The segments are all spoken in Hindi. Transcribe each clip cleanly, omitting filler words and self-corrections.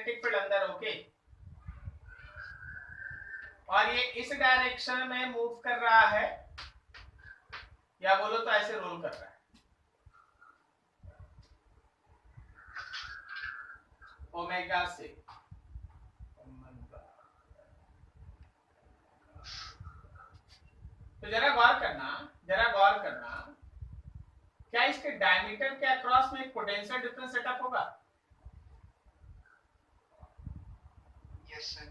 मैग्नेटिक फील्ड अंदर, ओके। और ये इस डायरेक्शन में मूव कर रहा है, या बोलो तो ऐसे रोल कर रहा है, ओमेगा से। तो जरा गौर करना, क्या इसके डायमीटर के अक्रॉस में एक पोटेंशियल डिफरेंस सेटअप होगा? Yes sir.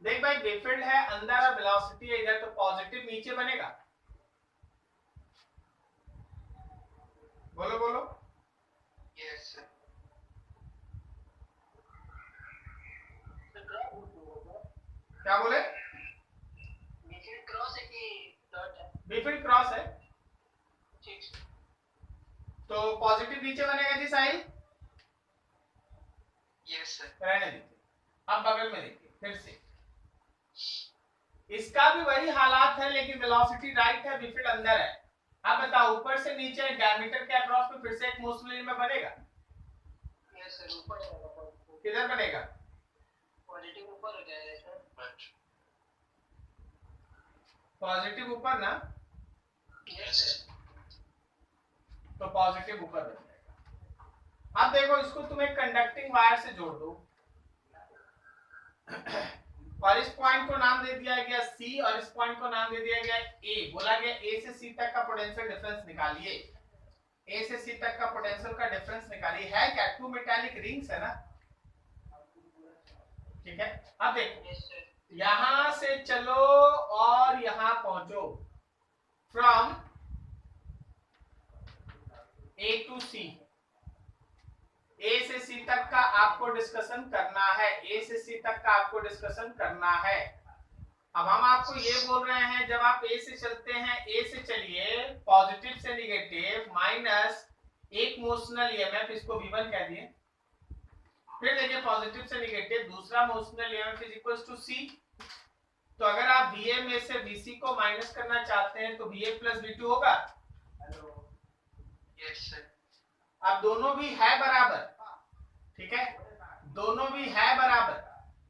देख भाई, बेफील्ड है अंदर और वेलोसिटी है इधर, तो पॉजिटिव नीचे बनेगा। बोलो बोलो। Yes sir. क्या बोले? बेफील्ड क्रॉस है कि डॉट है? बेफील्ड क्रॉस है। ठीक। तो पॉजिटिव नीचे बनेगा जी साहिल? Yes sir. रहने दीजिए। अब बगल में देखिए फिर से, इसका भी वही हालात है, लेकिन वेलोसिटी राइट है, बेफील्ड अंदर है। अब बताओ, ऊपर से नीचे डायमीटर के अक्रॉस में फिर से एक मोशनल में बनेगा? यस सर, ऊपर जाएगा। किधर बनेगा? पॉजिटिव ऊपर हो जाएगा सर। पॉजिटिव ऊपर ना? Yes sir. तो पॉजिटिव ऊपर बन जाएगा। अब देखो, इसको तुम एक कंडक्टिंग वायर से जोड़ दो, और इस पॉइंट को नाम दे दिया गया C, और इस पॉइंट को नाम दे दिया गया A। बोला गया A से C तक का पोटेंशियल डिफरेंस निकालिए। A से C तक का पोटेंशियल का डिफरेंस निकालिए। है क्या? टू मेटालिक रिंग्स है ना, ठीक है। अब देखो, यहां से चलो और यहां पहुंचो, from A to C। A से C तक का आपको डिस्कशन करना है, A से C तक का आपको डिस्कशन करना है। अब हम आपको ये बोल रहे हैं, जब आप A से चलते हैं, A से चलिए पॉजिटिव से निगेटिव माइनस एक मोशनल ईएमएफ, इसको V1 कह दिए। फिर देखिए पॉजिटिव से निगेटिव दूसरा motional EMF is equals to C। तो अगर आप VA में से VC को माइनस करना चाहते हैं तो VA प्लस V2 होगा। Yes sir. अब दोनों भी है बराबर, ठीक है, दोनों भी है बराबर,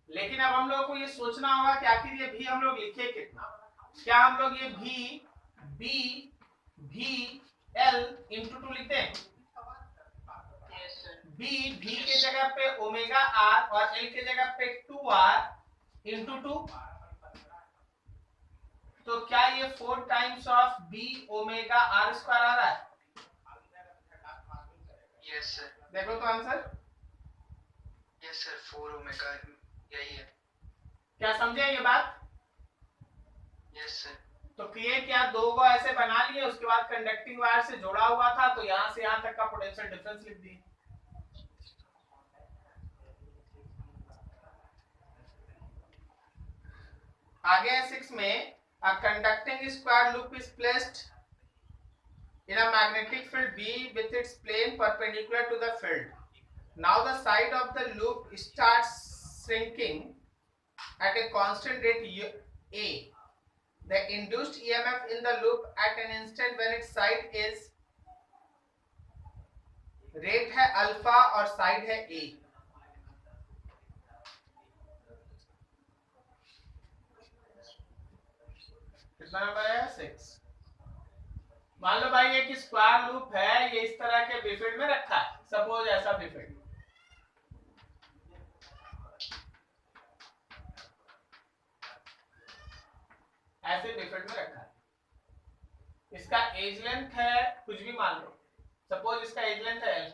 लेकिन अब हम लोगों को ये सोचना होगा कि आखिर ये भी हम लोग लिखे कितना। क्या हम लोग ये भी L इंटू 2 लिखते हैं? भी के जगह पे ओमेगा R और L के जगह पे 2R इंटू 2। तो क्या ये 4 times of B omega R square आ रहा है? Yes sir. देखो तो आंसर। यस सर, 4 ओमेगा यही है। क्या समझे ये बात? Yes sir. तो किए क्या, दो को ऐसे बना लिए, उसके बाद कंडक्टिंग वायर से जोड़ा हुआ था, तो यहां से यहां तक का पोटेंशियल डिफरेंस लिख दिए। आगे है 6 में, a conducting square loop is placed in a magnetic field B with its plane perpendicular to the field. Now the side of the loop starts shrinking at a constant rate A. The induced EMF in the loop at an instant when its side is, rate है अल्फा और साइड है A। कितना नंबर है? 6। मान लो भाई एक स्क्वायर लूप है, ये इस तरह के बेफील्ड में रखा है, सपोज ऐसा बेफील्ड, ऐसे बेफील्ड में रखा है। इसका एज लेंथ है कुछ भी मान लो, सपोज इसका एज लेंथ है L।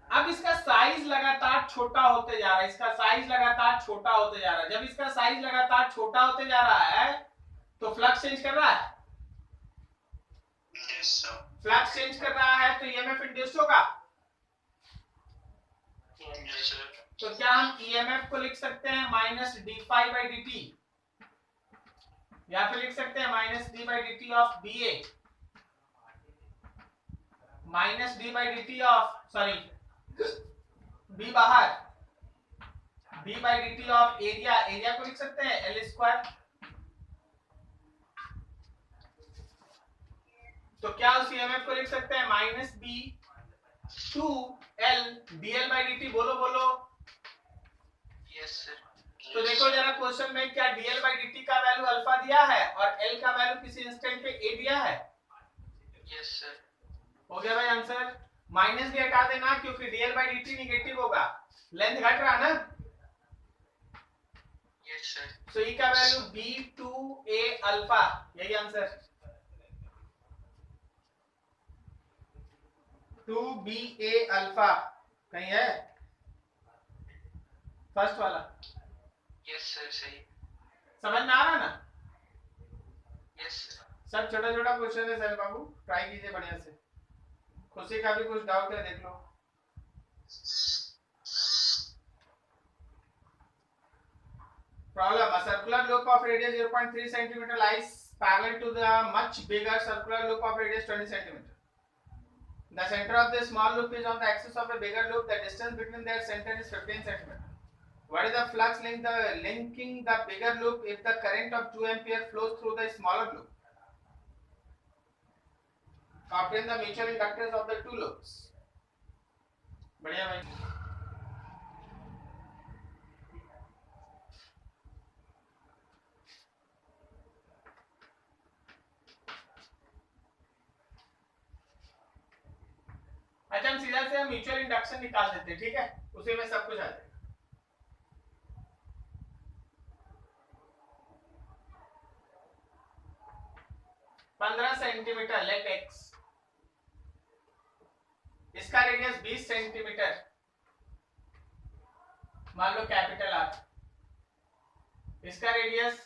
अब इसका साइज लगातार छोटा होते जा रहा है, इसका साइज लगातार छोटा होते जा रहा है। जब इसका साइज लगातार छोटा होते जा रहा है तो फ्लक्स चेंज कर रहा है। फ्लक्स चेंज कर रहा है तो ईएमएफ इंड्यूस्ड होगा। तो क्या हम ईएमएफ को लिख सकते हैं माइनस d∅dt, या फिर लिख सकते हैं minus d/dt of BA, minus d/dt of, sorry B बाहर, d/dt ऑफ एरिया, एरिया को लिख सकते हैं L²। तो क्या उस ईएमएफ को लिख सकते हैं माइनस B 2l dl/dt। बोलो बोलो। Yes sir. तो देखो जरा क्वेश्चन में क्या dl/dt का वैल्यू अल्फा दिया है और l का वैल्यू किसी इंस्टेंट पे a दिया है। Yes sir. हो गया भाई आंसर। माइनस भी हटा देना क्योंकि dl/dt निगेटिव होगा, लेंथ घट रहा ना। Yes sir. सो e का वैल्यू b2a अल्फा, यही आंसर। 2ba अल्फा कहीं है फर्स्ट वाला। यस सर सही। समझ में आ रहा ना। Yes sir. सब छोटा छोटा क्वेश्चन है सर बाबू, ट्राई कीजिए बढ़िया से। खुशी का भी कुछ डाउट है देख लो। Problem: a circular loop of radius 0.3 cm lies parallel to the much bigger circular loop of radius 20 cm. The center of the small loop is on the axis of a bigger loop. The distance between their center is 15 cm. What is the flux linking the bigger loop if the current of 2 ampere flows through the smaller loop? Obtain the mutual inductance of the two loops. बढ़िया भाई। अच्छा हम सीधा से म्यूचुअल इंडक्शन निकाल देते हैं, ठीक है, उसी में सब कुछ आ जाएगा। पंद्रह सेंटीमीटर लेट एक्स, इसका रेडियस 20 सेंटीमीटर, मान लो कैपिटल आर। इसका रेडियस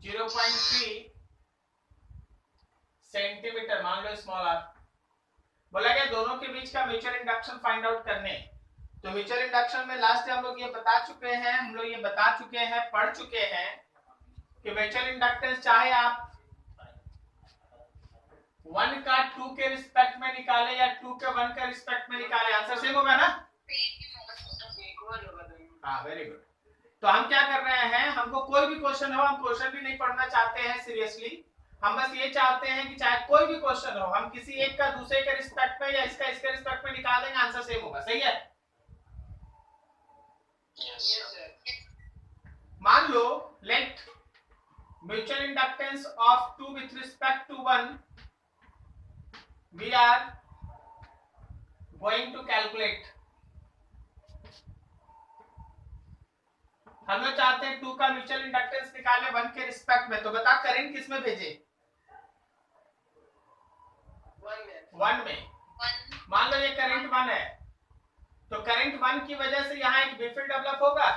0.3 सेंटीमीटर, मान लो स्मॉल आर। बोला गया दोनों के बीच का म्यूचुअल इंडक्शन फाइंड आउट करने। तो म्यूचुअल इंडक्शन में लास्ट हम लोग ये बता चुके हैं, पढ़ चुके हैं कि म्यूचुअल इंडक्टेंस चाहे आप 1 का 2 के रिस्पेक्ट में निकाले या 2 के 1 के रिस्पेक्ट में निकाले, आंसर सेम होगा ना। हाँ वेरी गुड। तो हम क्या कर रहे हैं, हमको कोई भी क्वेश्चन हो, हम क्वेश्चन भी नहीं पढ़ना चाहते हैं सीरियसली, हम बस ये चाहते हैं कि चाहे कोई भी क्वेश्चन हो, हम किसी एक का दूसरे के रिस्पेक्ट में या इसका इसके रिस्पेक्ट में निकाल देंगे, आंसर सेम होगा। सही है। मान लो let mutual inductance of 2 with respect to 1 we are going to calculate. हम लोग चाहते हैं 2 का म्यूचुअल इंडक्टेंस निकालने 1 के रिस्पेक्ट में। तो बता करंट किस में भेजे, 1 में। मान लो ये करंट 1 है, तो करंट 1 की वजह से यहाँ एक बी फील्ड डेवलप होगा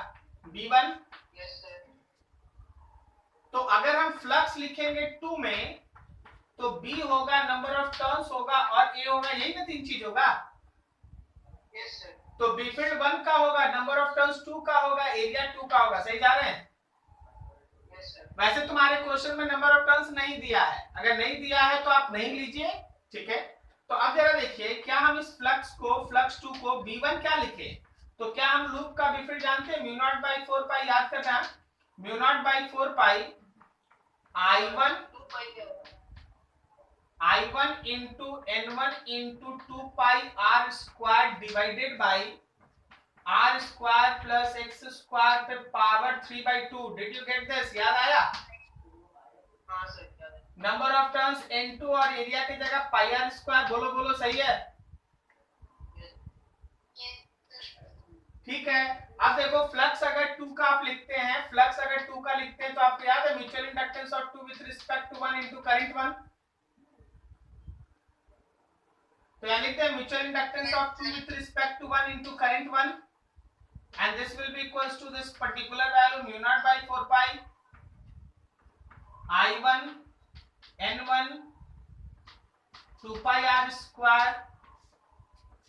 B1। तो अगर हम फ्लक्स लिखेंगे 2 में, तो B होगा, नंबर ऑफ टर्न्स होगा और A होगा, यही ना 3 चीज होगा। तो बी फील्ड 1 का होगा, नंबर ऑफ टर्न्स 2 का होगा, एरिया 2 का होगा। सही जा रहे हैं। वैसे तुम्हारे क्वेश्चन में नंबर ऑफ टर्न्स नहीं दिया है, अगर नहीं दिया है तो आप नहीं लीजिए, ठीक है। तो अब जरा देखिए, क्या हम इस फ्लक्स 2 को B1 क्या लिखे। तो क्या हम लूप का बी फील्ड जानते हैं, μ0/4 पाई, याद करना, μ0/4 pi I1 into N1 into 2 pi R square divided by R square plus X square पे power 3/2। Did you get this? याद आया। नंबर ऑफ टर्न्स N2 और एरिया की जगह पाई R स्क्वायर। बोलो बोलो सही है। ठीक है। अब देखो फ्लक्स अगर 2 का आप लिखते हैं, तो आपको याद है mutual inductance of 2 with respect to 1 into current 1। तो यहाँ लिखते हैं mutual inductance of 2 with respect to 1 into current 1, and this will be equals to this particular value μ0/4 pi I1 N1 2 pi R square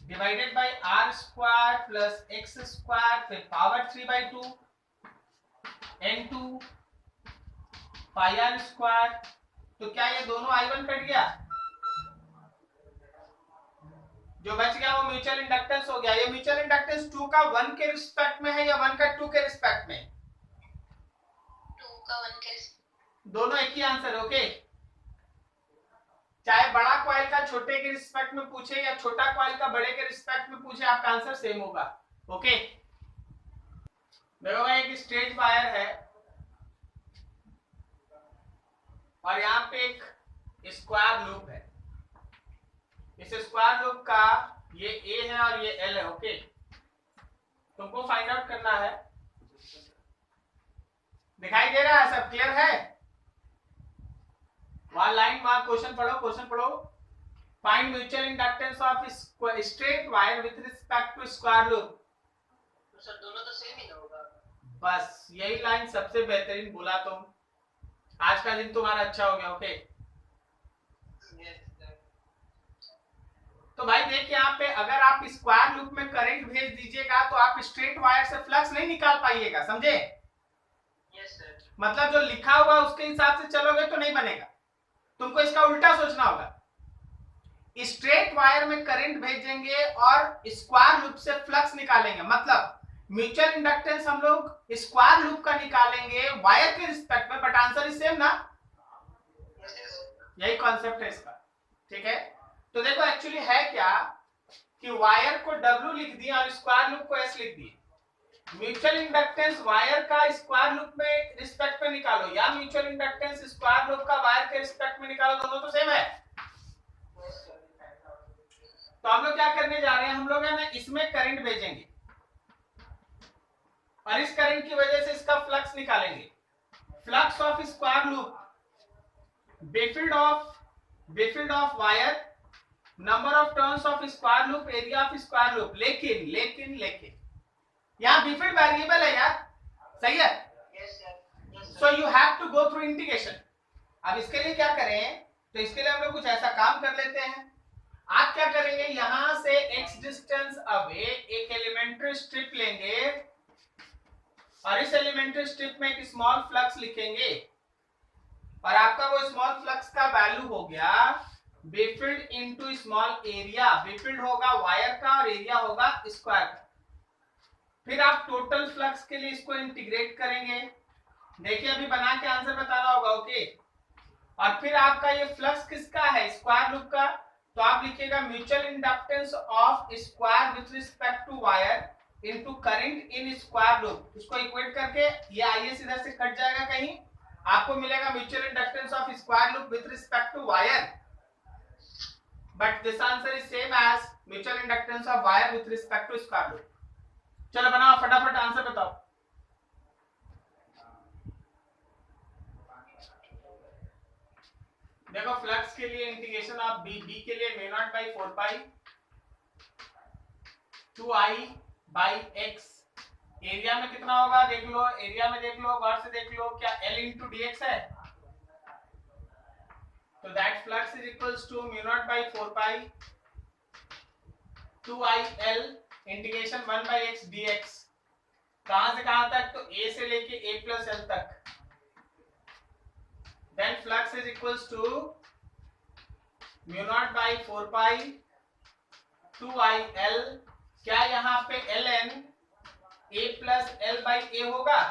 divided by R square plus X square पे power 3/2 N2 pi R square। तो क्या ये दोनों I1 कट गया, जो बच गया वो म्यूचुअल इंडक्टेंस हो गया। ये म्यूचुअल इंडक्टेंस 2 का 1 के रिस्पेक्ट में है या 1 का 2 के रिस्पेक्ट में, 2 का 1 के दोनों एक ही आंसर। ओके चाहे बड़ा कॉइल का छोटे के रिस्पेक्ट में पूछे या छोटा कॉइल का बड़े के रिस्पेक्ट में पूछे, आपका आंसर सेम होगा। ओके, देखो भाई एक स्ट्रेट वायर है और यहाँ पे एक स्क्वायर लूप है। इस स्क्वायर लूप का ये ए है और ये एल है। ओके, तुमको फाइंड आउट करना है। दिखाई दे रहा है? सब क्लियर है? वहां लाइन, वहां क्वेश्चन पढ़ो, क्वेश्चन पढ़ो। Find mutual inductance of straight wire with respect to square loop. तो सर दोनों तो सेम ही होगा। बस यही लाइन सबसे बेहतरीन बोला तुम। आज का दिन तुम्हारा अच्छा हो गया। ओके, तो भाई देख यहाँ पे अगर आप स्क्वायर लूप में करंट भेज दीजिएगा तो आप स्ट्रेट वायर से फ्लक्स नहीं निकाल पाइएगा, समझे? Yes sir. मतलब जो लिखा हुआ उसके हिसाब से चलोगे तो नहीं बनेगा, तुमको इसका उल्टा सोचना होगा। स्ट्रेट वायर में करंट भेजेंगे और स्क्वायर लूप से फ्लक्स निकालेंगे, मतलब म्यूचुअल इंडक्टेंस हम लोग स्क्वायर लूप का निकालेंगे वायर के रिस्पेक्ट में, बट आंसर इज सेम ना। यही कॉन्सेप्ट है इसका, ठीक है? तो देखो एक्चुअली है क्या कि वायर को W लिख दिया और स्क्वायर लूप को S लिख दिया। म्यूचुअल इंडक्टेंस वायर का स्क्वायर लूप में रिस्पेक्ट में निकालो या म्यूचुअल इंडक्टेंस स्क्वायर लूप का वायर के रिस्पेक्ट में निकालो, दोनों तो सेम है। तो हम लोग क्या करने जा रहे हैं, हम लोग है ना इसमें करंट भेजेंगे और इस करंट की वजह से इसका फ्लक्स निकालेंगे। Flux of square loop B field of wire, number of turns of square loop, area of square loop. लेकिन लेकिन लेकिन यहाँ बेफिल्ड वेरिएबल है यार, सही है? So you have to go through integration. अब इसके लिए क्या करें, तो इसके लिए हम लोग कुछ ऐसा काम कर लेते हैं। आप क्या करेंगे, यहां से x डिस्टेंस अवे एक एलिमेंट्री स्ट्रिप लेंगे और इस एलिमेंट्री स्ट्रिप में एक स्मॉल फ्लक्स लिखेंगे और आपका वो स्मॉल फ्लक्स का वैल्यू हो गया बेफिल्ड इनटू स्मॉल एरिया। बेफिल्ड होगा वायर का और एरिया होगा स्क्वायर का। फिर आप टोटल फ्लक्स के लिए इसको इंटीग्रेट करेंगे। देखिए अभी बना के आंसर बताना होगा। ओके, और फिर आपका ये फ्लक्स किसका है, स्क्वायर लूप का। तो आप लिखिएगा mutual inductance of square with respect to wire into current in square loop. इसको इक्वेट करके ये आईएस इधर से कट जाएगा कहीं, आपको मिलेगा mutual inductance of square loop with respect to wire, but this answer is same as mutual inductance of wire with respect to square loop. चलो बनाओ फटाफट आंसर बताओ। देखो फ्लक्स के लिए इंटीग्रेशन ऑफ बी के लिए mu naught by 4 pi 2i by x। Area में कितना होगा देख लो, एरिया में देख लो, गौर से देख लो, क्या L इंटू dx है? तो that flux is equals to mu naught by 4 pi 2i L integration 1 by x dx। कहां से कहां तक? तो a से लेके a प्लस l तक। Then flux is equals to mu naught by 4 pi 2i L। क्या यहाँ पे ln a plus l by a होगा?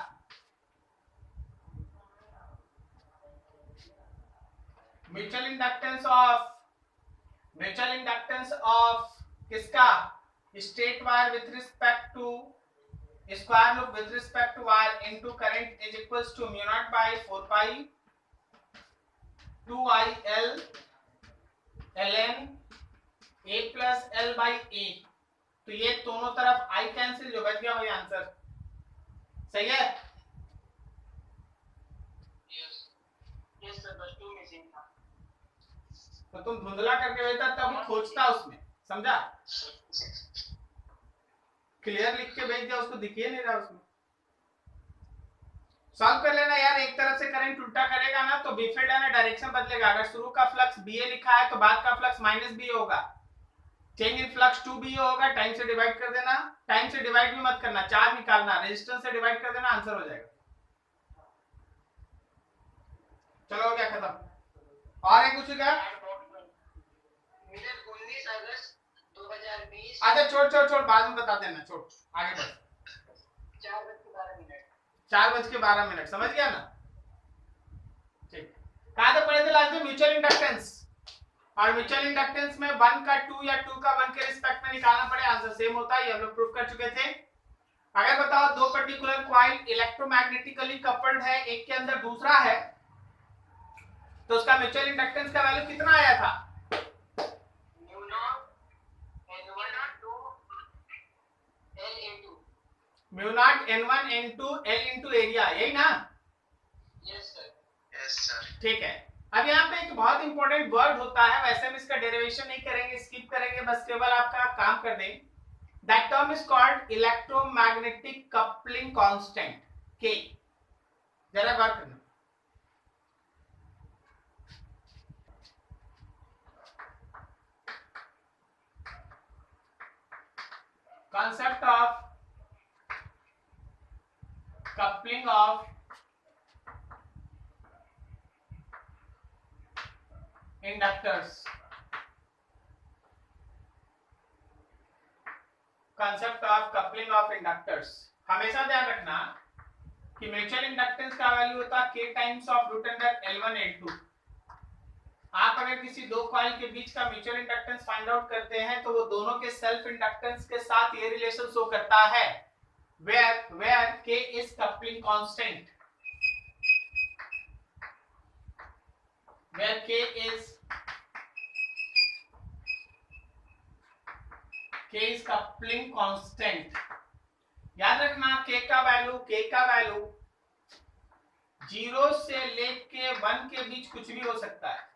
म्यूचुअल इंडक्टेंस ऑफ किसका? Straight wire with respect to square loop with respect to wire into current is equals to mu naught by 4 pi 2i L ln a plus l by a। तो ये दोनों तरफ i कैंसिल, जो बच गया वही आंसर। सही है? यस सर, बस 2 मिसिंग था। तो तुम धुंधला करके भेजता तब खोजता उसमें, समझा? क्लियर लिख के भेज दिया, उसको दिखिए नहीं रहा उसमें। सॉल्व कर लेना यार। एक तरफ से करंट उल्टा करेगा ना तो बेफिल्ड है ना डायरेक्शन बदलेगा। अगर शुरू का फ्लक्स ba लिखा है तो बाद का फ्लक्स माइनस ba होगा। चेंज इन फ्लक्स 2ba होगा। टाइम से डिवाइड कर देना, टाइम से डिवाइड भी मत करना, चार्ज निकालना, रेजिस्टेंस से डिवाइड कर देना, आंसर हो जाएगा। चलो हो गया खत्म। और एक कुछ क्या? 19 अगस्त 2020। अच्छा छोड़ बाद में बता देना, छोड़ आगे बढ़। 4:12 समझ गया ना? ठीक, कहां तक पढ़े थे लास्ट में? Mutual inductance. और म्यूचुअल इंडक्टेंस में 1 का 2 या 2 का 1 के रिस्पेक्ट में निकालना पड़े, आंसर सेम होता है, ये हम लोग प्रूव कर चुके थे। अगर बताओ दो पर्टिकुलर कॉइल इलेक्ट्रोमैग्नेटिकली कपल्ड है, एक के अंदर दूसरा है, तो उसका म्यूचुअल इंडक्टेंस का वैल्यू कितना आया था? Mu naught N1 N2 L into area, यही ना? Yes sir. ठीक है। अब यहाँ पे एक बहुत इंपॉर्टेंट वर्ड होता है, वैसे हम इसका डेरिवेशन नहीं करेंगे, स्किप करेंगे, बस केवल आपका काम कर दें। That term is called electromagnetic coupling constant, के। जरा बात करना। concept of coupling of inductors, concept of coupling of inductors। हमेशा ध्यान रखना कि म्यूचुअल इंडक्टेंस का वैल्यू होता है k times of root under L1 L2। आप अगर किसी दो कॉइल के बीच का म्यूचुअल इंडक्टेंस फाइंड आउट करते हैं तो वो दोनों के सेल्फ इंडक्टेंस के साथ ये रिलेशन शो करता है, where k is coupling constant, where k is coupling constant। याद रखना k का वैल्यू 0 से लेके 1 के बीच कुछ भी हो सकता है।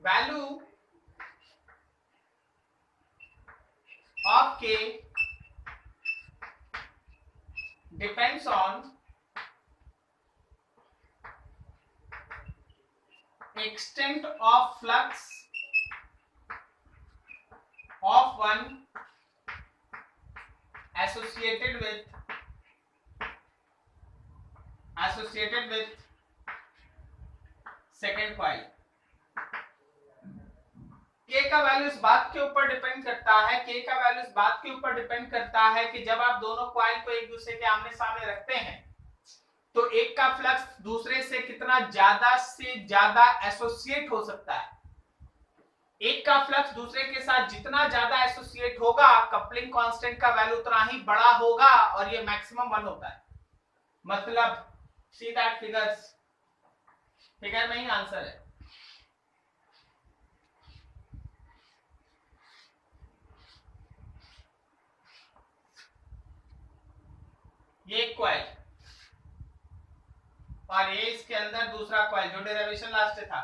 value of k depends on extent of flux of one associated with second coil। K का वैल्यू इस बात के ऊपर डिपेंड करता है कि जब आप दोनों कॉइल को एक दूसरे के आमने सामने रखते हैं तो एक का फ्लक्स दूसरे से कितना ज्यादा से ज्यादा एसोसिएट हो सकता है। एक का फ्लक्स दूसरे के साथ जितना ज्यादा एसोसिएट होगा, कपलिंग कांस्टेंट का वैल्यू उतना ही बड़ा होगा और ये मैक्सिमम 1 होता है। मतलब सी दैट फिगर में ही आंसर है। ये एक कॉइल और ये इसके अंदर दूसरा कॉइल, जो डेरिवेशन लास्ट था,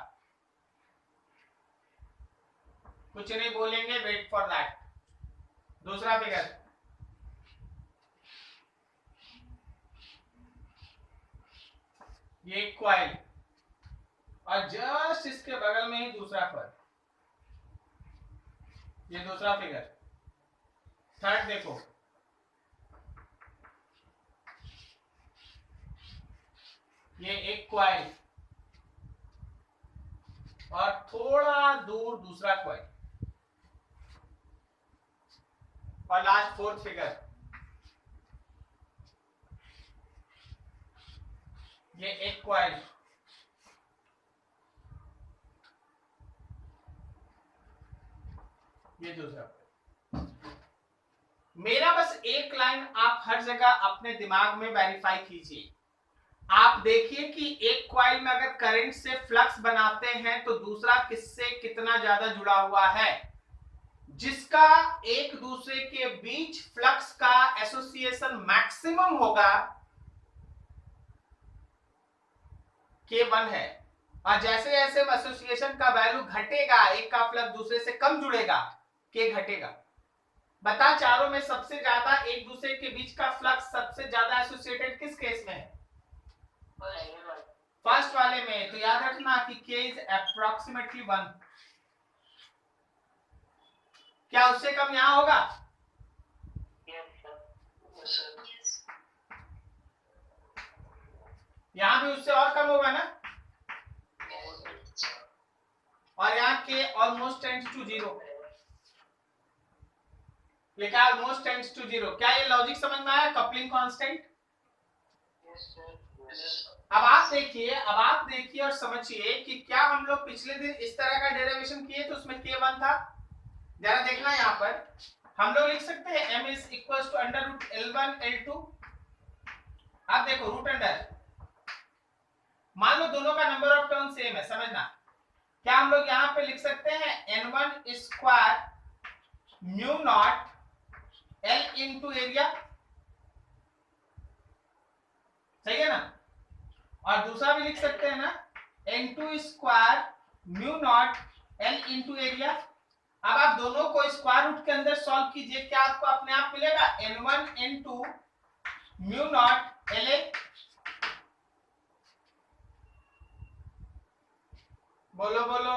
कुछ नहीं बोलेंगे, वेट फॉर दैट। दूसरा फिगर, ये एक कॉइल और जस्ट इसके बगल में ही दूसरा कॉइल, ये दूसरा फिगर। थर्ड देखो, ये एक कॉइल और थोड़ा दूर दूसरा कॉइल, और लास्ट फोर्थ फिगर, ये एक कॉइल ये दूसरा। मेरा बस एक लाइन आप हर जगह अपने दिमाग में वेरीफाई कीजिए। आप देखिए कि एक कॉइल में अगर करंट से फ्लक्स बनाते हैं तो दूसरा किससे कितना ज्यादा जुड़ा हुआ है। जिसका एक दूसरे के बीच फ्लक्स का एसोसिएशन मैक्सिमम होगा K1 है, और जैसे जैसे एसोसिएशन का वैल्यू घटेगा, एक का फ्लक्स दूसरे से कम जुड़ेगा, K घटेगा। बता चारों में सबसे ज्यादा एक दूसरे के बीच का फ्लक्स सबसे ज्यादा एसोसिएटेड किस केस में है? फर्स्ट वाले में। तो याद रखना कि K इज अप्रोक्सीमेटली 1। क्या उससे कम यहां होगा? यहां भी उससे और कम होगा ना? और यहाँ K ऑलमोस्ट टेंड्स टू 0। लिखा ऑलमोस्ट टेंड्स टू 0। क्या ये लॉजिक समझ में आया? Coupling constant. अब आप देखिए और समझिए कि क्या हम लोग पिछले दिन इस तरह का डेरिवेशन किए तो उसमें K1 था। जरा देखना यहाँ पर हम लोग लिख सकते हैं m is equal to under root L1 L2। अब देखो रूट अंडर, मान लो दोनों का नंबर ऑफ टर्म सेम है, समझना क्या हम लोग यहाँ पे लिख सकते हैं n1 square mu naught L into area, सही है ना। और दूसरा भी लिख सकते हैं ना n2 square mu naught L into area. अब आप दोनों को स्क्वायर रूट के अंदर सॉल्व कीजिए, क्या आपको अपने आप मिलेगा n1 n2 mu naught LA। बोलो बोलो।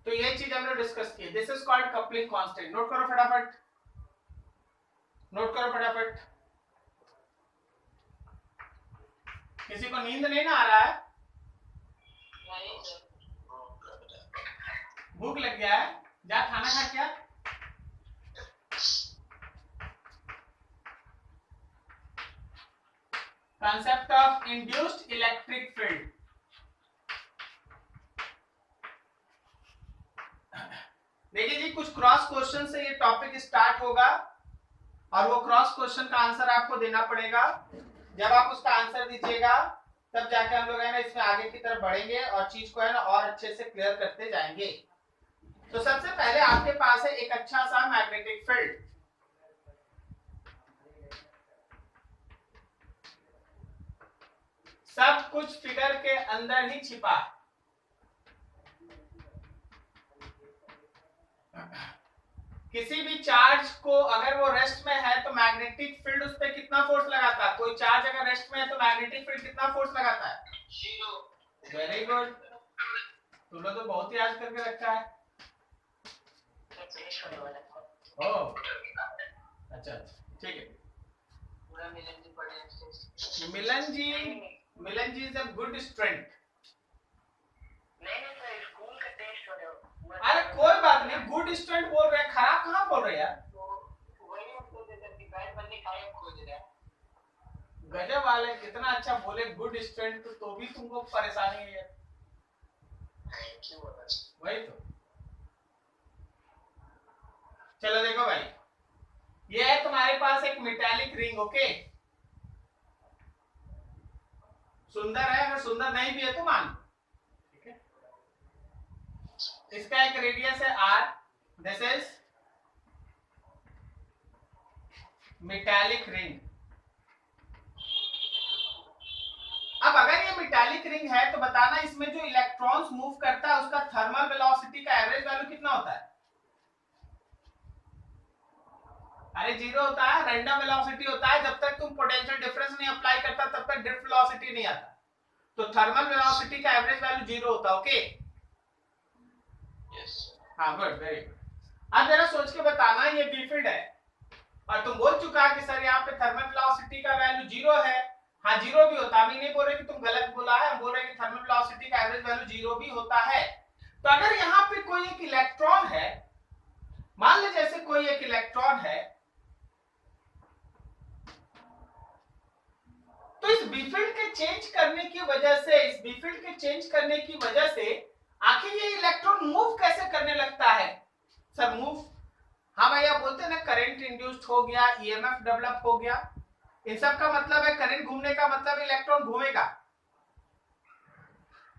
तो ये चीज हमने डिस्कस की, this is called coupling constant. Note करो फटाफट, नोट करो फटाफट। किसी को नींद नहीं ना आ रहा है? भूख लग गया है? जा खाना खा क्या। Concept of induced electric field. देखिए जी, कुछ क्रॉस क्वेश्चन से ये टॉपिक स्टार्ट होगा और वो क्रॉस क्वेश्चन का आंसर आपको देना पड़ेगा। जब आप उसका आंसर दीजिएगा तब जाके हम लोग है ना इसमें आगे की तरफ बढ़ेंगे और चीज को है ना और अच्छे से क्लियर करते जाएंगे। तो सबसे पहले आपके पास है एक अच्छा सा मैग्नेटिक फील्ड। सब कुछ फिगर के अंदर ही छिपा है। किसी भी चार्ज को अगर वो रेस्ट में है तो मैग्नेटिक फील्ड उस पर कितना फोर्स लगाता है? कोई चार्ज अगर रेस्ट में है तो मैग्नेटिक फील्ड कितना फोर्स लगाता है? 0। वेरी गुड, तुम लोग तो बहुत ही याद करके रखा है। ओह अच्छा ठीक है। मिलन जी इज अ गुड स्टूडेंट। अरे कोई बात नहीं, गुड स्टूडेंट बोल रहे हैं, खराब कहाँ बोल रहे यार। गजब वाले, कितना अच्छा बोले गुड स्टूडेंट, तो भी तुमको परेशानी है यार। वही तो। चलो देखो भाई, ये है तुम्हारे पास एक मेटालिक रिंग। ओके, सुंदर है, अगर सुंदर नहीं भी है तो मान, ठीक है। इसका एक रेडियस है r, this is metallic ring. अब अगर ये मेटालिक रिंग है तो बताना इसमें जो इलेक्ट्रॉन्स मूव करता है उसका थर्मल वेलोसिटी का एवरेज वैल्यू कितना होता है? अरे जीरो होता है, रैंडम वेलोसिटी होता है। जब तक तुम पोटेंशियल डिफरेंस नहीं अप्लाई करता तब तक ड्रिफ्ट वेलोसिटी नहीं आता। तो थर्मल वेलोसिटी का एवरेज वैल्यू जीरो होता है। ओके यस, हाँ गुड, वेरी गुड। अब जरा सोच के बताना, ये बी फील्ड है और तुम बोल चुका कि सर यहाँ पे थर्मल वेलोसिटी का वैल्यू जीरो है। हाँ जीरो भी होता है, हम नहीं बोल रहे कि तुम गलत बोला है, हम बोल रहे हैं कि थर्मल वेलोसिटी का एवरेज वैल्यू जीरो भी होता है। तो अगर यहाँ पे कोई एक इलेक्ट्रॉन है, मान लो जैसे कोई एक इलेक्ट्रॉन है, तो इस बी फील्ड के चेंज करने की वजह से, इस बी फील्ड के चेंज करने की वजह से आखिर ये इलेक्ट्रॉन मूव कैसे करने लगता है? सर मूव, हाँ भैया बोलते हैं ना, करंट इंड्यूस्ड हो गया, ईएमएफ डेवलप हो गया, इन सब का मतलब है करंट घूमने का मतलब इलेक्ट्रॉन घूमेगा।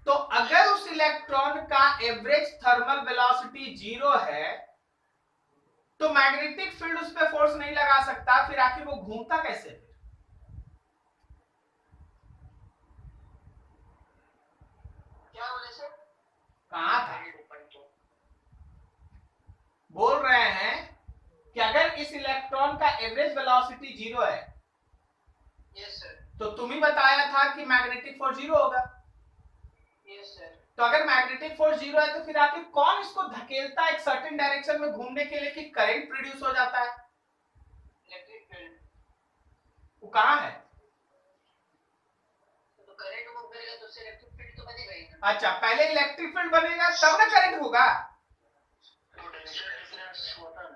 तो अगर उस इलेक्ट्रॉन का एवरेज थर्मल वेलोसिटी जीरो है तो मैग्नेटिक फील्ड उस पर फोर्स नहीं लगा सकता, फिर आखिर वो घूमता कैसे? क्या बोले सर? कहां था? बोल रहे हैं कि अगर इस इलेक्ट्रॉन का एवरेज वेलोसिटी जीरो है, यस सर, तो तुम ही बताया था कि मैग्नेटिक फोर्स जीरो होगा। Yes sir. तो अगर मैग्नेटिक फोर्स जीरो है तो फिर आखिर कौन इसको धकेलता है एक सर्टेन डायरेक्शन में घूमने के लिए कि करंट प्रोड्यूस हो जाता है? Electric field. वो कहां है? तो करंट मूव करेगा तो उससे इलेक्ट्रिक फील्ड तो बनेगा ही। अच्छा, पहले इलेक्ट्रिक फील्ड बनेगा तब ना करंट होगा। पोटेंशियल डिफरेंस होता है।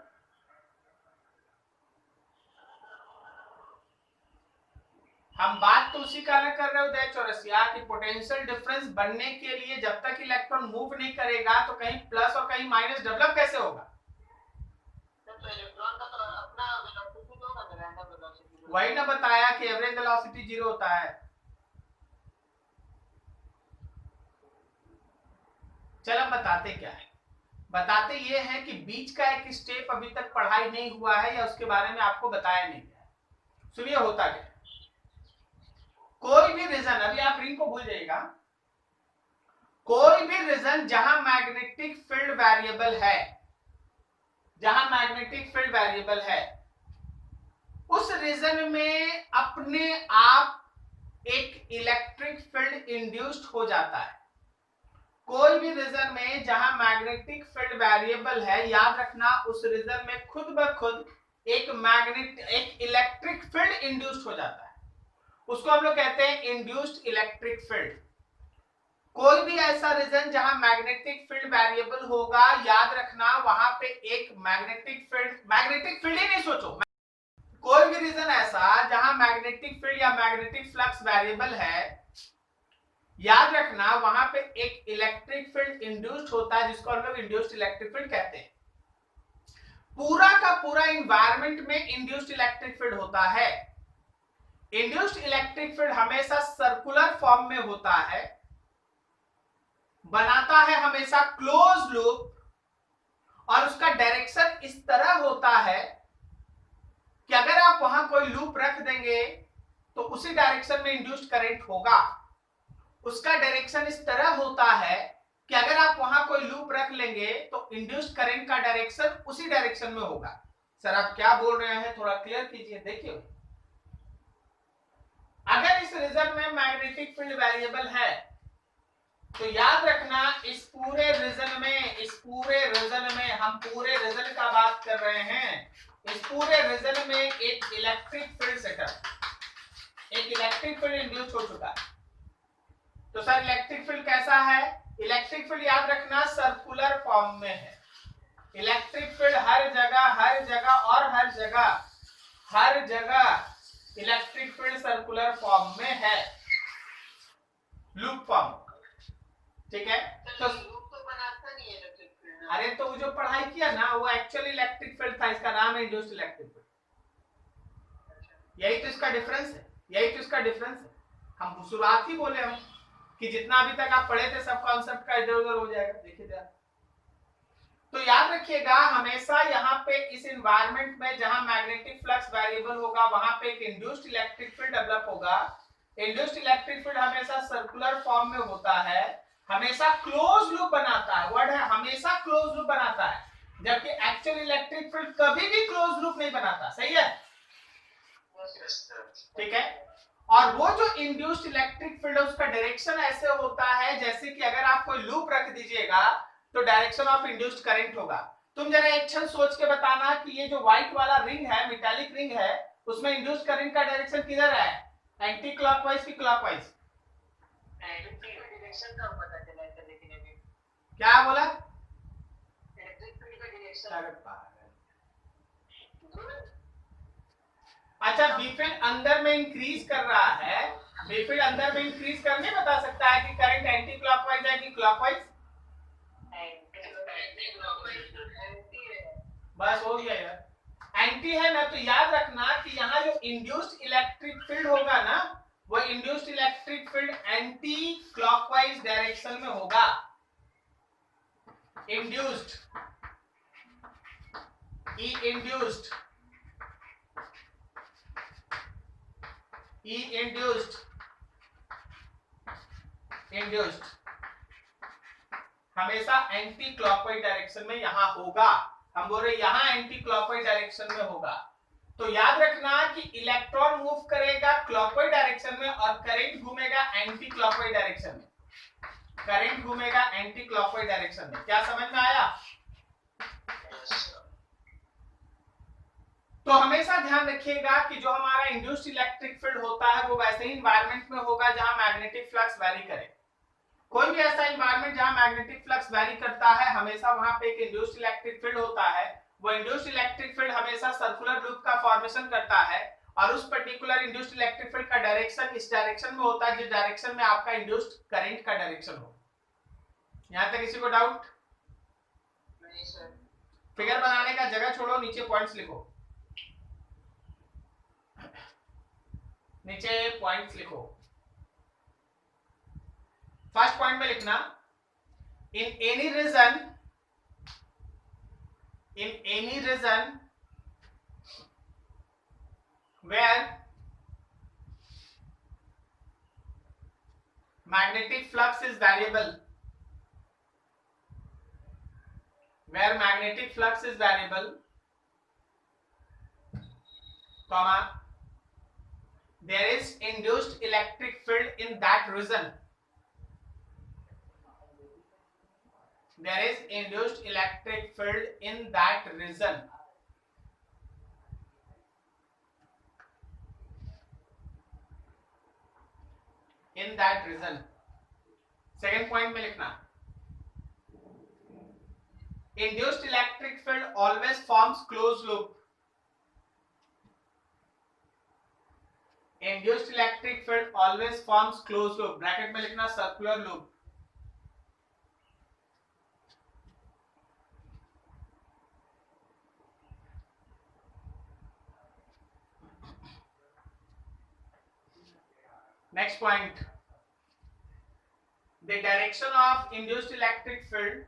हम बात तो उसी कारण कर रहे हो उदय चौरसिया कि पोटेंशियल डिफरेंस बनने के लिए जब तक इलेक्ट्रॉन मूव नहीं करेगा तो कहीं प्लस और कहीं माइनस डेवलप कैसे होगा? इलेक्ट्रॉन का तो अपना वेलोसिटी तो होगा, रैंडम वेलोसिटी। वही ना बताया कि एवरेज वेलोसिटी 0 होता है। चलो बताते क्या है, बताते ये है कि बीच का एक स्टेप अभी तक पढ़ाई नहीं हुआ है या उसके बारे में आपको बताया नहीं गया है। सुनिए होता क्या, कोई भी रीजन, अभी आप रिंग को भूल जाइएगा, कोई भी रीजन जहां मैग्नेटिक फील्ड वेरिएबल है, जहां मैग्नेटिक फील्ड वेरिएबल है, उस रीजन में अपने आप एक इलेक्ट्रिक फील्ड इंड्यूस्ड हो जाता है। कोई भी रीजन में जहां मैग्नेटिक फील्ड वेरिएबल है, याद रखना उस रीजन में खुद ब खुद एक इलेक्ट्रिक फील्ड इंड्यूस्ड हो जाता है, उसको हम लोग कहते हैं इंड्यूस्ड इलेक्ट्रिक फील्ड। कोई भी ऐसा रीजन जहां मैग्नेटिक फील्ड वेरिएबल होगा, याद रखना वहां पे एक मैग्नेटिक फील्ड ही नहीं सोचो, कोई भी रीजन ऐसा जहां मैग्नेटिक फील्ड या मैग्नेटिक फ्लक्स वेरिएबल है, याद रखना वहां पे एक इलेक्ट्रिक फील्ड इंड्यूस्ड होता है, जिसको हम लोग इंड्यूस्ड इलेक्ट्रिक फील्ड कहते हैं। पूरा का पूरा एनवायरनमेंट में इंड्यूस्ड इलेक्ट्रिक फील्ड होता है। इंड्यूस्ड इलेक्ट्रिक फील्ड हमेशा सर्कुलर फॉर्म में होता है, बनाता है हमेशा क्लोज लूप, और उसका डायरेक्शन इस तरह होता है कि अगर आप वहां कोई लूप रख देंगे तो उसी डायरेक्शन में इंड्यूस्ड करंट होगा। उसका डायरेक्शन इस तरह होता है कि अगर आप वहां कोई लूप रख लेंगे तो इंड्यूस्ड करंट का डायरेक्शन उसी डायरेक्शन में होगा। सर आप क्या बोल रहे हैं, थोड़ा क्लियर कीजिए। देखिए, अगर इस रीजन में मैग्नेटिक फील्ड वेरिएबल है तो याद रखना इस पूरे रीजन में हम पूरे रीजन का बात कर रहे हैं, इस पूरे रीजन में एक इलेक्ट्रिक फील्ड सेटअप, एक इलेक्ट्रिक फील्ड इंड्यूस हो चुका है। तो सर इलेक्ट्रिक फील्ड कैसा है? इलेक्ट्रिक फील्ड याद रखना सर्कुलर फॉर्म में है। इलेक्ट्रिक फील्ड हर जगह इलेक्ट्रिक फील्ड सर्कुलर फॉर्म में है, लूप फॉर्म, ठीक है। तो लूप तो बनाता नहीं है इलेक्ट्रिक फील्ड। अरे तो वो जो पढ़ाई किया ना वो एक्चुअली इलेक्ट्रिक फील्ड था, इसका नाम है इंड्यूस्ड इलेक्ट्रिक फील्ड। यही तो इसका डिफरेंस है, हम शुरुआत ही बोले हम कि जितना अभी तक आप पढ़े थे सब कॉन्सेप्ट का इधर उधर हो जाएगा। देखिए जरा, तो याद रखिएगा हमेशा यहाँ पे इस एनवायरनमेंट में जहां मैग्नेटिक फ्लक्स वेरिएबल होगा वहां पे एक इंड्यूस्ड इलेक्ट्रिक फील्ड डेवलप होगा। इंड्यूस्ड इलेक्ट्रिक फील्ड हमेशा सर्कुलर फॉर्म में होता है, हमेशा क्लोज लूप बनाता है, वर्ड है हमेशा क्लोज लूप बनाता है, जबकि एक्चुअल इलेक्ट्रिक फील्ड कभी भी क्लोज लूप नहीं बनाता। सही है, ठीक है। और वो जो इंड्यूस्ड इलेक्ट्रिक फील्ड है उसका डायरेक्शन ऐसे होता है जैसे कि अगर आप कोई लूप रख दीजिएगा तो डायरेक्शन ऑफ इंड्यूस्ड करंट होगा। तुम जरा एक क्षण सोच के बताना कि ये जो व्हाइट वाला रिंग है, मेटालिक रिंग है, उसमें इंड्यूस्ड करंट का डायरेक्शन किधर है? एंटी क्लॉकवाइज की क्लॉकवाइज? डायरेक्शन का पता चला है, लेकिन अभी क्या बोला? इलेक्ट्रिक फील्ड का डायरेक्शन। अच्छा, बी फील्ड अंदर में इंक्रीज कर रहा है, बी फील्ड अंदर में इंक्रीज करने बता सकता है कि करंट एंटी क्लॉकवाइज है कि क्लॉकवाइज? बस हो गया यार, एंटी है ना। तो याद रखना कि यहाँ जो इंड्यूस्ड इलेक्ट्रिक फील्ड होगा ना, वो induced electric field anti clockwise direction में होगा। इंड्यूस्ड, ई इंड्यूस्ड, इंड्यूस्ड हमेशा एंटी क्लॉकवाइज डायरेक्शन में यहां होगा। हम बोल रहे यहां एंटी क्लॉकवाइज डायरेक्शन में होगा। तो याद रखना कि इलेक्ट्रॉन मूव करेगा क्लॉकवाइज डायरेक्शन में और करंट घूमेगा एंटी क्लॉकवाइज डायरेक्शन में, करंट घूमेगा एंटी क्लॉकवाइज डायरेक्शन में। क्या समझ में आया? तो हमेशा ध्यान रखिएगा कि जो हमारा इंड्यूस्ड इलेक्ट्रिक फील्ड होता है वो वैसे ही एनवायरनमेंट में होगा जहां मैग्नेटिक फ्लक्स वेरी करे। कोई भी ऐसा एनवायरनमेंट जहां मैग्नेटिक फ्लक्स वेरी करता है हमेशा वहां पे एक इंड्यूस्ड इलेक्ट्रिक फील्ड होता है। वो इंड्यूस्ड इलेक्ट्रिक फील्ड हमेशा सर्कुलर लूप का फॉर्मेशन करता है और उस पर्टिकुलर इंड्यूस्ड इलेक्ट्रिक फील्ड का डायरेक्शन इस डायरेक्शन में होता है जिस डायरेक्शन में आपका इंड्यूस्ड करंट का डायरेक्शन हो। यहां तक किसी को डाउट? नहीं सर। फिगर बनाने का जगह छोड़ो, नीचे पॉइंट्स लिखो, नीचे पॉइंट्स लिखो। फर्स्ट पॉइंट में लिखना, in any region where magnetic flux is variable, comma, there is induced electric field in that region. There is induced electric field in that region. In that region. Second point में लिखना, induced electric field always forms closed loop. Induced electric field always forms closed loop. Bracket में लिखना circular loop. Next point, the direction of induced electric field,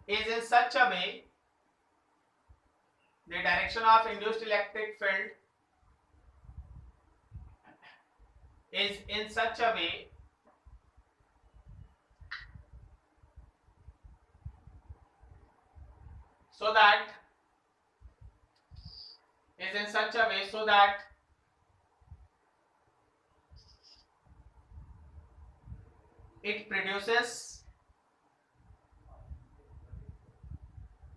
is in such a way, the direction of induced electric field is in such a way so that it produces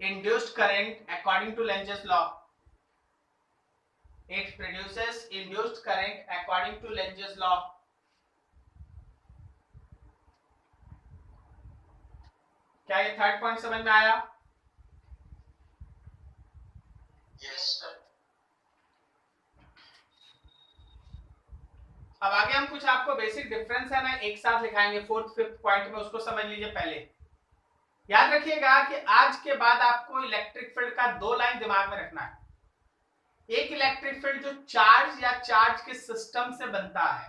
induced current according to Lenz's law. It produces induced current according to Lenz's law. क्या ये थर्ड पॉइंट समझ में आया? Yes sir. अब आगे हम कुछ आपको बेसिक डिफरेंस है ना एक साथ लिखाएंगे फोर्थ फिफ्थ पॉइंट में, उसको समझ लीजिए पहले। याद रखिएगा कि आज के बाद आपको इलेक्ट्रिक फील्ड का दो लाइन दिमाग में रखना है। एक इलेक्ट्रिक फील्ड जो चार्ज या चार्ज के सिस्टम से बनता है,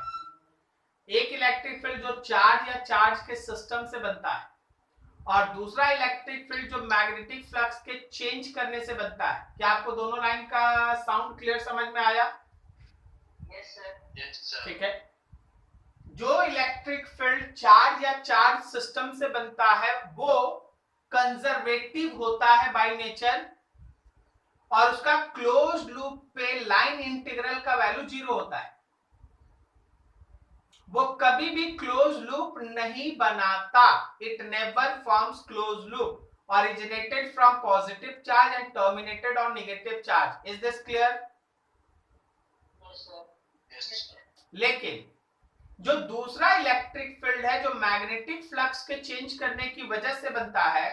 एक इलेक्ट्रिक फील्ड जो चार्ज या चार्ज के सिस्टम से बनता है, और दूसरा इलेक्ट्रिक फील्ड जो मैग्नेटिक फ्लक्स के चेंज करने से बनता है। क्या आपको दोनों लाइन का साउंड क्लियर समझ में आया? Yes sir. Yes sir. ठीक है। जो इलेक्ट्रिक फील्ड चार्ज या चार्ज सिस्टम से बनता है वो कंजर्वेटिव होता है बाय नेचर, और उसका क्लोज्ड लूप पे लाइन इंटीग्रल का वैल्यू 0 होता है। वो कभी भी क्लोज लूप नहीं बनाता। It never forms close loop, originated from positive charge and terminated on negative charge. Is this clear? Yes sir. Yes sir. लेकिन जो दूसरा इलेक्ट्रिक फील्ड है जो मैग्नेटिक फ्लक्स के चेंज करने की वजह से बनता है,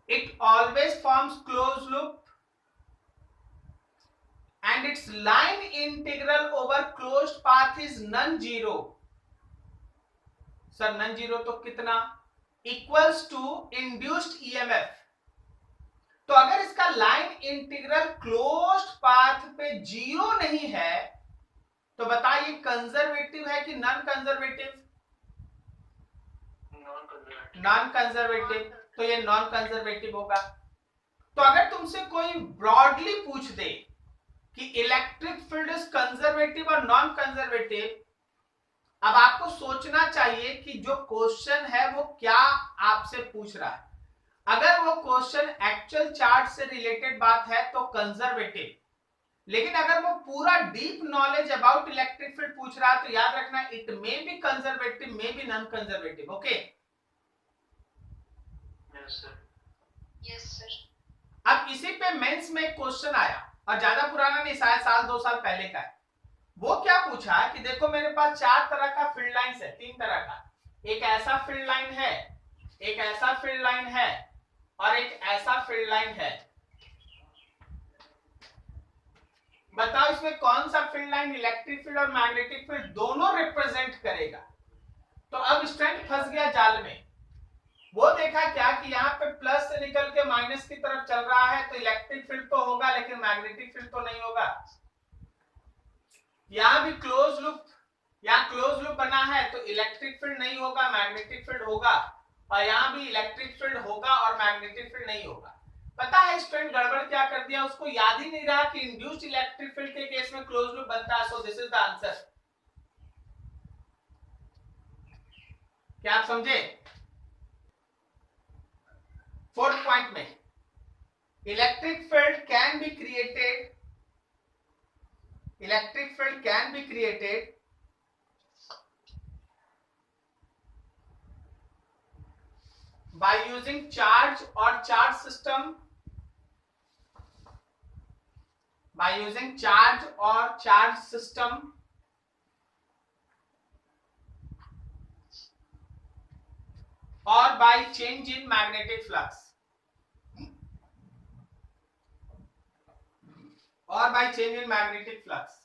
it always forms close loop and its line integral over closed path is non-zero. Sir non-zero तो कितना? Equals to induced EMF. तो अगर इसका लाइन इंटीग्रल क्लोज्ड पाथ पे 0 नहीं है तो बताइए कंजर्वेटिव है कि non conservative? Non-conservative. Non conservative, तो ये नॉन कंजर्वेटिव होगा। तो अगर तुमसे कोई ब्रॉडली पूछ दे कि इलेक्ट्रिक फील्ड इज कंजर्वेटिव और नॉन कंजर्वेटिव, अब आपको सोचना चाहिए कि जो क्वेश्चन है वो क्या आपसे पूछ रहा है। अगर वो क्वेश्चन एक्चुअल चार्ज से रिलेटेड बात है तो कंजर्वेटिव, लेकिन अगर वो पूरा deep knowledge about electric field पूछ रहा है तो याद रखना it may be conservative, may be non conservative. Okay, Yes sir. Yes sir. अब इसी पे मेंस में एक क्वेश्चन आया और ज्यादा पुराना नहीं, शायद साल 2 साल पहले का है। वो क्या पूछा कि देखो मेरे पास 4 तरह का फील्ड लाइंस है, 3 तरह का। एक ऐसा फील्ड लाइन है, एक ऐसा फील्ड लाइन है और एक ऐसा फील्ड लाइन है, बताओ इसमें कौन सा फील्ड लाइन इलेक्ट्रिक फील्ड और मैग्नेटिक फील्ड दोनों रिप्रेजेंट करेगा। तो अब स्टूडेंट फंस गया जाल में। वो देखा क्या कि यहाँ पे प्लस से निकल के माइनस की तरफ चल रहा है, तो इलेक्ट्रिक फील्ड तो होगा लेकिन मैग्नेटिक फील्ड तो नहीं होगा। यहाँ भी क्लोज लूप, यहाँ क्लोज लूप बना है तो इलेक्ट्रिक फील्ड नहीं होगा, मैग्नेटिक फील्ड होगा, और यहाँ भी इलेक्ट्रिक फील्ड होगा और मैग्नेटिक फील्ड नहीं होगा। पता है स्टूडेंट गड़बड़ क्या कर दिया, उसको याद ही नहीं रहा कि इंड्यूस्ड इलेक्ट्रिक फील्ड के केस में क्लोज लूप बनता है। So this is the answer. क्या आप समझे? फोर्थ पॉइंट में electric field can be created, electric field can be created by using charge or charge system, by using charge or charge system or by change in magnetic flux, or by change in magnetic flux।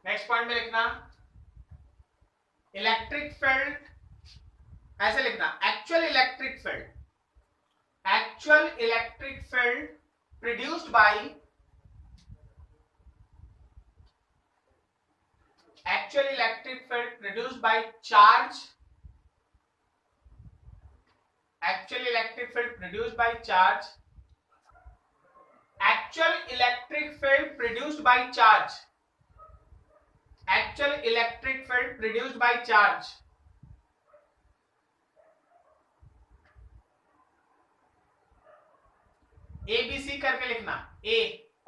Next point में लिखना इलेक्ट्रिक फील्ड, ऐसे लिखना actual electric field, actual electric field produced bye, actual electric field produced by charge, actual electric field produced by charge, actual electric field produced by charge, actual electric field produced by charge, ABC करके लिखना। A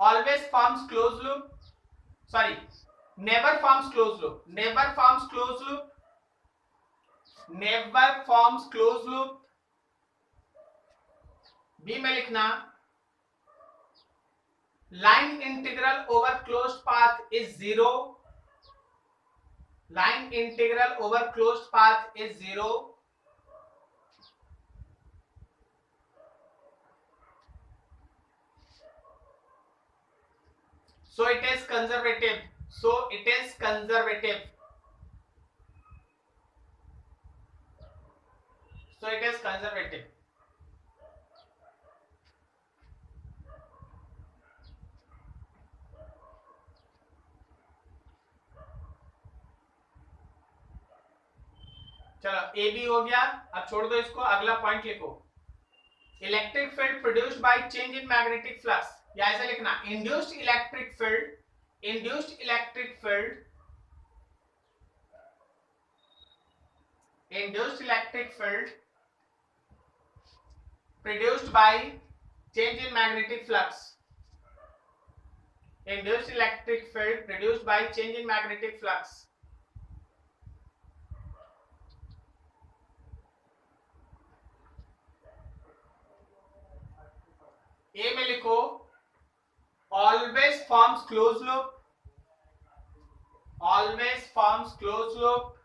always forms closed loop, sorry never forms closed loop, never forms closed loop, never forms closed loop। B में लिखना line integral over closed path is zero, line integral over closed path is zero, so it is conservative, so it is conservative, so it is conservative। चलो ए बी हो गया, अब छोड़ दो इसको, अगला पॉइंट लिखो electric field produced by change in magnetic flux, या ऐसे लिखना induced electric field, induced electric field, induced electric field produced by change in magnetic flux, induced electric field produced by change in magnetic flux. A में लिखो always forms close loop, always forms close loop,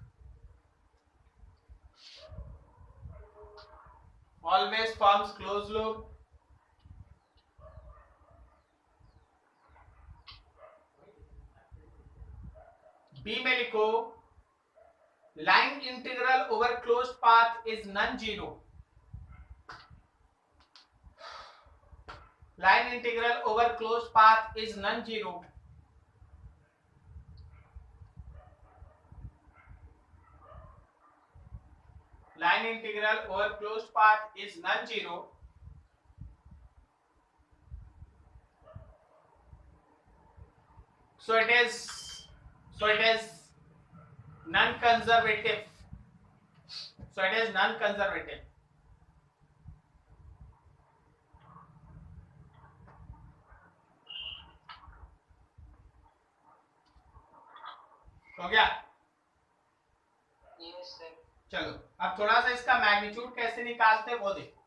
always forms close loop. B में लिखो line integral over closed path is non zero, line integral over closed path is non-zero, line integral over closed path is non-zero, so it is non-conservative, so it is non-conservative। हो गया? Yes sir। चलो अब थोड़ा सा इसका मैग्नीट्यूड कैसे निकालते हैं वो देखो।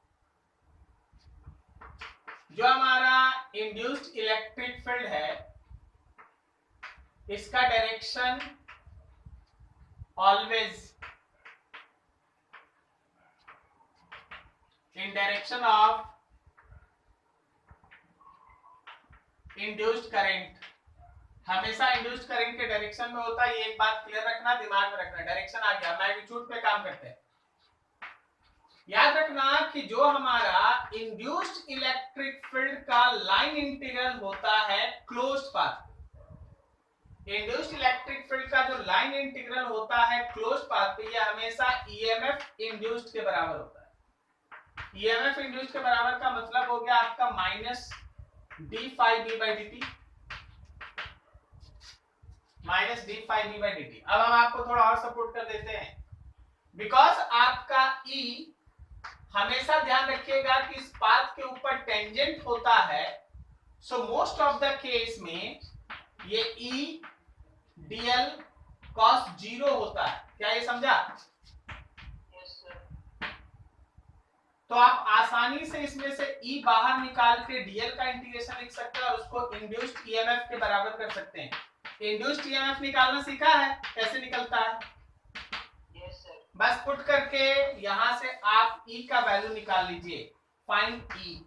जो हमारा इंड्यूस्ड इलेक्ट्रिक फील्ड है इसका direction always in direction of induced current, हमेशा इंड्यूस्ड करंट के डायरेक्शन में होता है। ये एक बात क्लियर रखना, दिमाग में रखना। डायरेक्शन आ गया, मैग्नीट्यूड पे काम करते हैं। याद रखना कि जो हमारा इंड्यूस्ड इलेक्ट्रिक फील्ड का लाइन इंटीग्रल होता है closed path, induced electric field का जो लाइन इंटीग्रल होता है क्लोज्ड पाथ पे, ये हमेशा ईएमएफ इंड्यूस्ड के बराबर होता है। ईएमएफ इंड्यूस्ड के बराबर का मतलब हो गया आपका minus D phi B by D T, minus D phi B by D T. अब हम आपको थोड़ा और सपोर्ट कर देते हैं, बिकॉज आपका ई हमेशा ध्यान रखिएगा कि इस पाथ के ऊपर टेंजेंट होता है, so most of the case में ये ई डीएल कॉस जीरो होता है। क्या ये समझा? Yes, sir. तो आप आसानी से इसमें से ई बाहर निकाल के डीएल का इंटीग्रेशन लिख सकते हैं और उसको इंड्यूस्ड ईएमएफ के बराबर कर सकते हैं। इंड्यूस्ड ईएमएफ निकालना सीखा है, कैसे निकलता है? Yes, sir. बस पुट करके यहां से आप ई का वैल्यू निकाल लीजिए, फाइंड ई।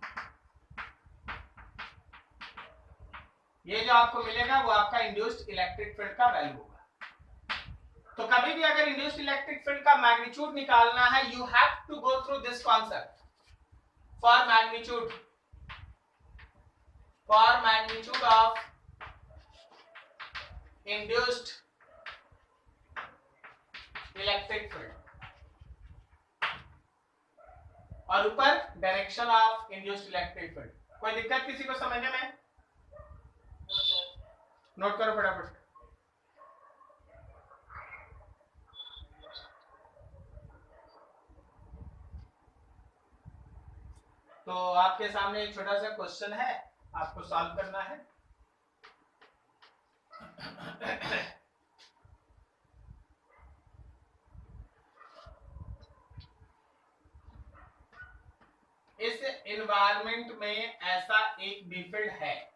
ये जो आपको मिलेगा वो आपका इंड्यूस्ड इलेक्ट्रिक फील्ड का वैल्यू होगा। तो कभी भी अगर इंड्यूस्ड इलेक्ट्रिक फील्ड का मैग्नीट्यूड निकालना है, you have to go through this concept. For magnitude of induced electric field, और ऊपर direction of induced electric field. कोई दिक्कत किसी को समझने में? No, sir. नोट करो फटाफट। तो आपके सामने एक छोटा सा क्वेश्चन है, आपको सॉल्व करना है। इस एनवायरनमेंट में ऐसा एक बी फील्ड है,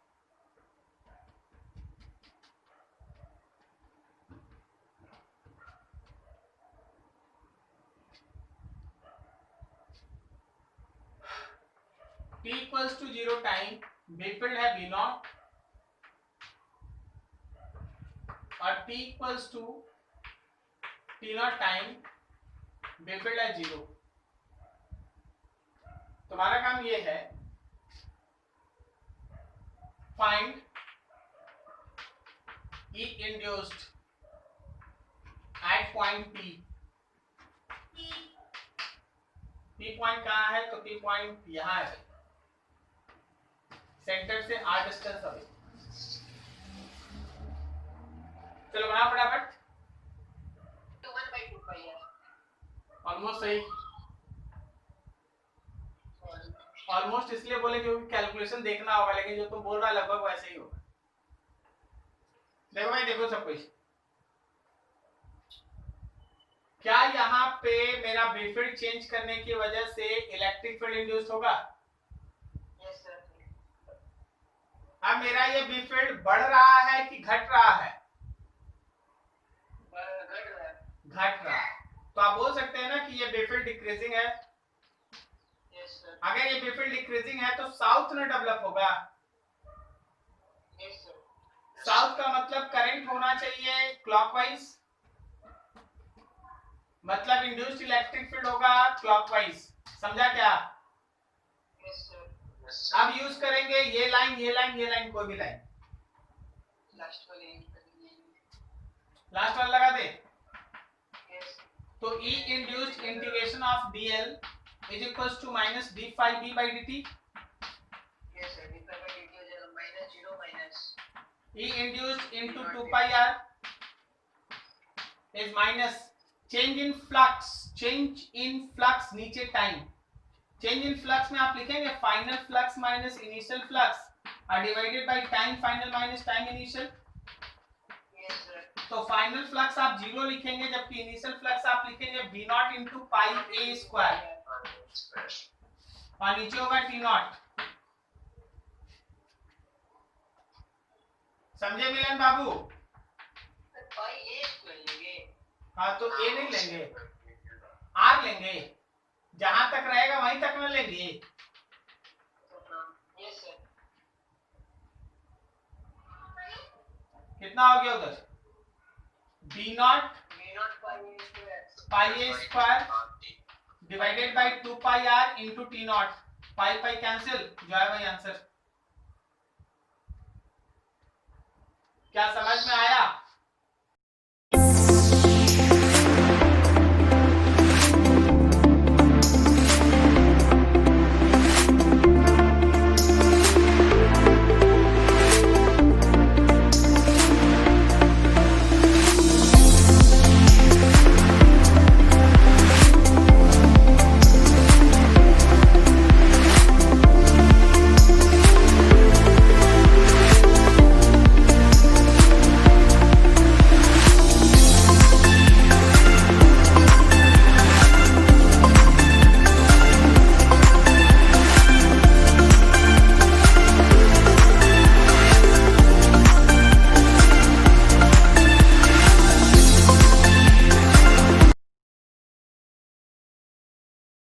t equals to 0 time B field है बी नॉट, और t equals to T naught time B field है 0। तुम्हारा काम ये है, find E induced at point P। P point कहाँ है? तो P पॉइंट यहाँ है, सेंटर से r डिस्टेंस अवे। चलो बना फटाफट। 1/2 pi, ऑलमोस्ट सही। sorry. ऑलमोस्ट इसलिए बोले क्योंकि कैलकुलेशन देखना होगा, लेकिन जो तुम बोल रहा है लगभग वैसे ही होगा। देखो भाई, देखो सब कुछ। क्या यहाँ पे मेरा बी फील्ड चेंज करने की वजह से इलेक्ट्रिक फील्ड इंड्यूस होगा? Yes, sir. अब मेरा ये बी फील्ड बढ़ रहा है कि घट रहा है? घट रहा है। घट रहा है। तो आप बोल सकते हैं ना कि ये बी फील्ड डिक्रीजिंग है। Yes, sir. अगर ये बी फील्ड डिक्रीजिंग है तो साउथ में डेवलप होगा। Yes, sir. साउथ का मतलब करंट होना चाहिए क्लॉकवाइज, मतलब इंड्यूस्ड इलेक्ट्रिक फील्ड होगा क्लॉकवाइज। समझा क्या? Yes, sir. अब यूज करेंगे ये लाइन, ये लाइन, ये लाइन, कोई भी लाइन। Last वाले use करेंगे। लास्ट वाला लगा दे। Yes. तो E induced integration of dl is equals to minus D phi B by D T. Yes, sir. d pi by dt हो जाएगा -0 minus. E induced into 2 pi r is minus change in flux, change in flux नीचे टाइम। चेंज इन फ्लक्स में आप लिखेंगे final flux minus initial flux और divided by time final minus time initial. Yes, sir. तो फाइनल फ्लक्स आप 0 लिखेंगे, जबकि इनिशियल फ्लक्स आप लिखेंगे v naught into pi a square, और नीचे होगा t नॉट। समझे मिलन बाबू? हाँ तो ए नहीं लेंगे, आर लेंगे, जहां तक रहेगा वहीं तक न लेंगे। Yes sir. कितना हो गया उधर, B naught pi A square divided by 2 pi R into T naught, pi pi cancel, जो है वही आंसर। क्या समझ में आया?